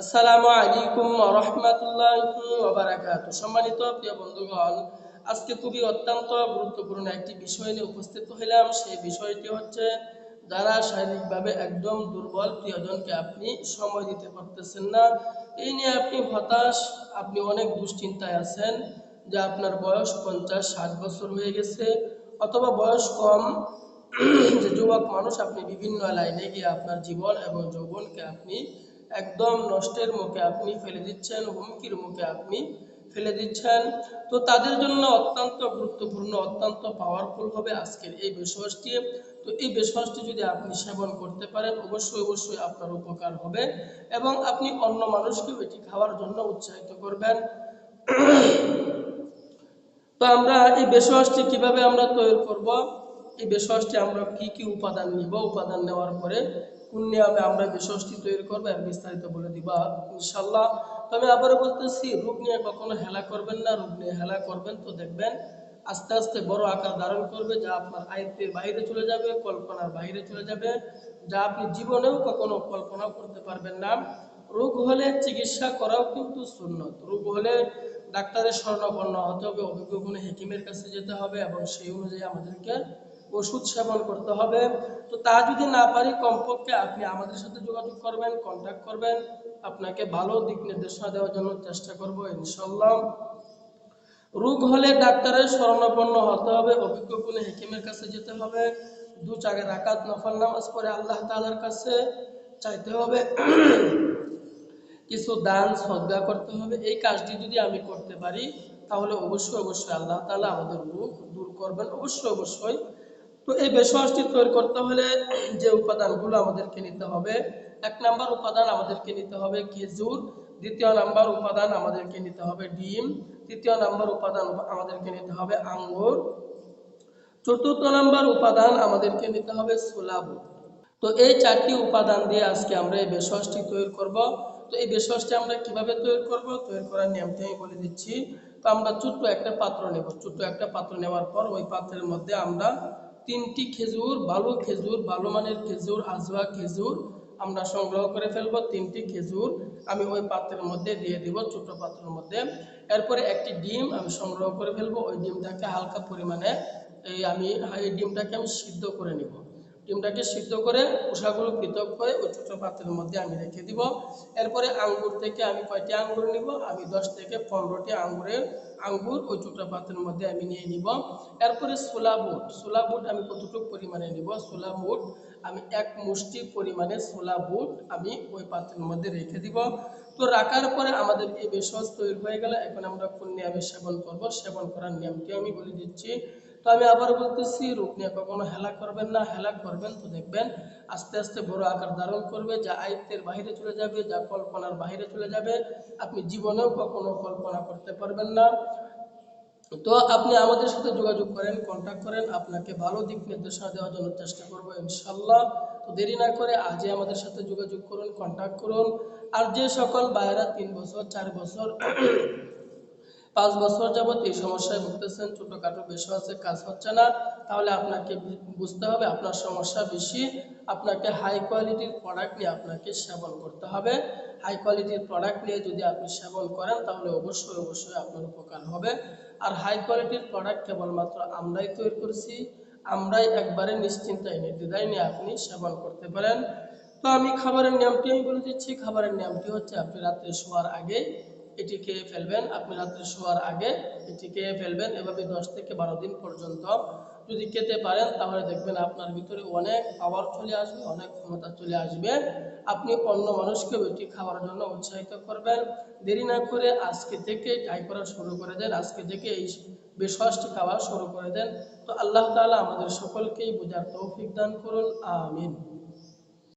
আসসালামু আলাইকুম ওয়া রাহমাতুল্লাহি ওয়া বারাকাতুহু। সম্মানিত প্রিয় বন্ধুগণ, আজকে খুবই অত্যন্ত গুরুত্বপূর্ণ একটি বিষয় নিয়ে উপস্থিত হইলাম। সেই বিষয়টি হচ্ছে যারা শারীরিকভাবে একদম দুর্বল, প্রিয়জনকে আপনি সময় দিতে পারতেছেন না, এই নিয়ে আপনি হতাশ, আপনি অনেক দুশ্চিন্তায় আছেন যে আপনার বয়স 50-60 বছর হয়ে গেছে, অথবা বয়স কম যে যুবক মানুষ, আপনি বিভিন্ন লাইনে গিয়ে আপনার জীবন এবং যৌবনকে আপনি একদম নষ্টের মুখে আপনি ফেলে দিচ্ছেন, হুমকির মুখে আপনি ফেলে দিচ্ছেন। তো তাদের জন্য অত্যন্ত গুরুত্বপূর্ণ, অত্যন্ত পাওয়ারফুল হবে আজকের এই বেশওয়াজটি। তো এই বেশওয়াজটি যদি আপনি সেবন করতে পারেন, অবশ্যই অবশ্যই আপনার উপকার হবে এবং আপনি অন্য মানুষকেও এটি খাওয়ার জন্য উৎসাহিত করবেন। তো আমরা এই বেশওয়াজটি কিভাবে আমরা তৈরি করব, এই বেশওয়াজটি আমরা কি কি উপাদান নিব, উপাদান নেওয়ার পরে কোন নিয়মে আমরা বেশওয়াজটি তৈরি করব এর বিস্তারিত বলে দিবা ইনশাআল্লাহ। তো আমি আবারও বলতেছি, রোগ নিয়ে কখনো হেলা করবেন না। রোগ নিয়ে হেলা করবেন তো দেখবেন আস্তে আস্তে বড় আকার ধারণ করবে, যা আপনার আয়ত্তের বাইরে চলে যাবে, কল্পনার বাইরে চলে যাবে, যা আপনি জীবনেও কখনো কল্পনা করতে পারবেন না। রোগ হলে চিকিৎসা করাও কিন্তু সুন্নত। রোগ হলে ডাক্তারের শরণাপন্ন হতে হবে, অভিজ্ঞ কোনো হেকিমের কাছে যেতে হবে এবং সেই অনুযায়ী আমাদেরকে ওষুধ সেবন করতে হবে। তো তা যদি না পারি, কমপক্ষে আপনি আমাদের সাথে যোগাযোগ করবেন, কন্ট্যাক্ট করবেন, আপনাকে ভালো দিক নির্দেশনা দেওয়ার জন্য চেষ্টা করব ইনশাল্লাহ। রোগ হলে ডাক্তারের শরণাপন্ন হতে হবে, অভিজ্ঞ কোনো হেকিমের কাছে যেতে হবে, 2-4 রাকাত নফল নামাজ পড়ে আল্লাহ তাআলার কাছে চাইতে হবে, কিছু দান সদকা করতে হবে। এই কাজটি যদি আমি করতে পারি, তাহলে অবশ্যই অবশ্যই আল্লাহ তাআলা আমাদের রোগ দূর করবেন, অবশ্যই অবশ্যই। তো এই বেশওয়াজটি তৈরি করতে হলে যে উপাদানগুলো আমাদেরকে নিতে হবে, 1 নাম্বার উপাদান আমাদেরকে নিতে হবে খেজুর, 2য় নাম্বার উপাদান আমাদেরকে নিতে হবে ডিম, 3য় নাম্বার উপাদান আমাদেরকে নিতে হবে আঙ্গুর, 4র্থ নাম্বার উপাদান আমাদেরকে নিতে হবে ছোলা বুট। তো এই 4টি উপাদান দিয়ে আজকে আমরা এই বেশওয়াজটি তৈরি করব। তো এই বেশওয়াজটি আমরা কিভাবে তৈরি করব, তৈরি করার নিয়মটি আমি বলে দিচ্ছি। তো আমরা ছোট্ট একটা পাত্র নেব, ছোট্ট একটা পাত্র নেওয়ার পর ওই পাত্রের মধ্যে আমরা 3টি খেজুর, ভালো মানের খেজুর, আজওয়া খেজুর আমরা সংগ্রহ করে ফেলবো। 3টি খেজুর আমি ওই পাত্রের মধ্যে দিয়ে দিব, ছোট পাত্রের মধ্যে। এরপরে একটি ডিম আমি সংগ্রহ করে ফেলবো, ওই ডিমটাকে হালকা পরিমাণে এই ডিমটাকে আমি সিদ্ধ করে নিব। ডিমটাকে সিদ্ধ করে খোসাগুলো পৃথক করে ওই ছোট পাত্রের মধ্যে আমি রেখে দিব। এরপরে আঙ্গুর থেকে আমি কয়টি আঙ্গুর নিব, আমি 10 থেকে 15টি আঙ্গুর ওই ছোট পাত্রের মধ্যে আমি নিয়ে নিব। এরপরে ছোলা বুট আমি কতটুকু পরিমাণে নিব, ছোলা বুট আমি 1 মুষ্টি পরিমাণে ছোলা বুট আমি ওই পাত্রের মধ্যে রেখে দিব। তো রাখার পরে আমাদের এই বেশওয়াজ তৈরি হয়ে গেলে এখন আমরা কোন নিয়মে সেবন করব, সেবন করার নিয়মটি আমি বলে দিচ্ছি। তো আমি আবার বলতেছি, রোগ নিয়ে কখনো হেলা করবেন না। হেলা করবেন তো দেখবেন আস্তে আস্তে বড় আকার ধারণ করবে, যা আয়ত্তের বাইরে চলে যাবে, যা কল্পনার বাইরে চলে যাবে, আপনি জীবনেও কখনো কল্পনা করতে পারবেন না। তো আপনি আমাদের সাথে যোগাযোগ করেন, কন্ট্যাক্ট করেন, আপনাকে ভালো দিক নির্দেশনা দেওয়ার জন্য চেষ্টা করবো ইনশাল্লাহ। তো দেরি না করে আজই আমাদের সাথে যোগাযোগ করুন, কন্ট্যাক্ট করুন। আর যে সকল ভাইয়েরা 3 বছর, 4 বছর, 5 বছর যাবত এই সমস্যায় ভুগতেছেন, ছোটখাটো বেশওয়াজে কাজ হচ্ছে না, তাহলে আপনাকে বুঝতে হবে আপনার সমস্যা বেশি। আপনাকে হাই কোয়ালিটির প্রোডাক্ট নিয়ে আপনাকে সেবন করতে হবে। হাই কোয়ালিটির প্রোডাক্ট নিয়ে যদি আপনি সেবন করেন, তাহলে অবশ্যই অবশ্যই আপনার উপকার হবে। আর হাই কোয়ালিটির প্রোডাক্ট কেবলমাত্র আমরাই তৈরি করছি, আমরাই একবারে নিশ্চিন্তায় নির্দ্বিধায় নিয়ে আপনি সেবন করতে পারেন। তো আমি খাবারের নিয়মটি আমি বলে দিচ্ছি। খাবারের নিয়মটি হচ্ছে, আপনি রাত্রে শোয়ার আগে এটি খেয়ে ফেলবেন। আপনি রাত্রে শোয়ার আগে এটি খেয়ে ফেলবেন। এভাবে 10 থেকে 12 দিন পর্যন্ত যদি খেতে পারেন, তাহলে দেখবেন আপনার ভিতরে অনেক পাওয়ার চলে আসবে, অনেক ক্ষমতা চলে আসবে। আপনি অন্য মানুষকেও এটি খাওয়ার জন্য উৎসাহিত করবেন। দেরি না করে আজকে থেকে ট্রাই করা শুরু করে দেন, আজকে থেকে এই বেশওয়াজটি খাওয়া শুরু করে দেন। তো আল্লাহ তাআলা আমাদের সকলকেই বোঝার তৌফিক দান করুন, আমিন।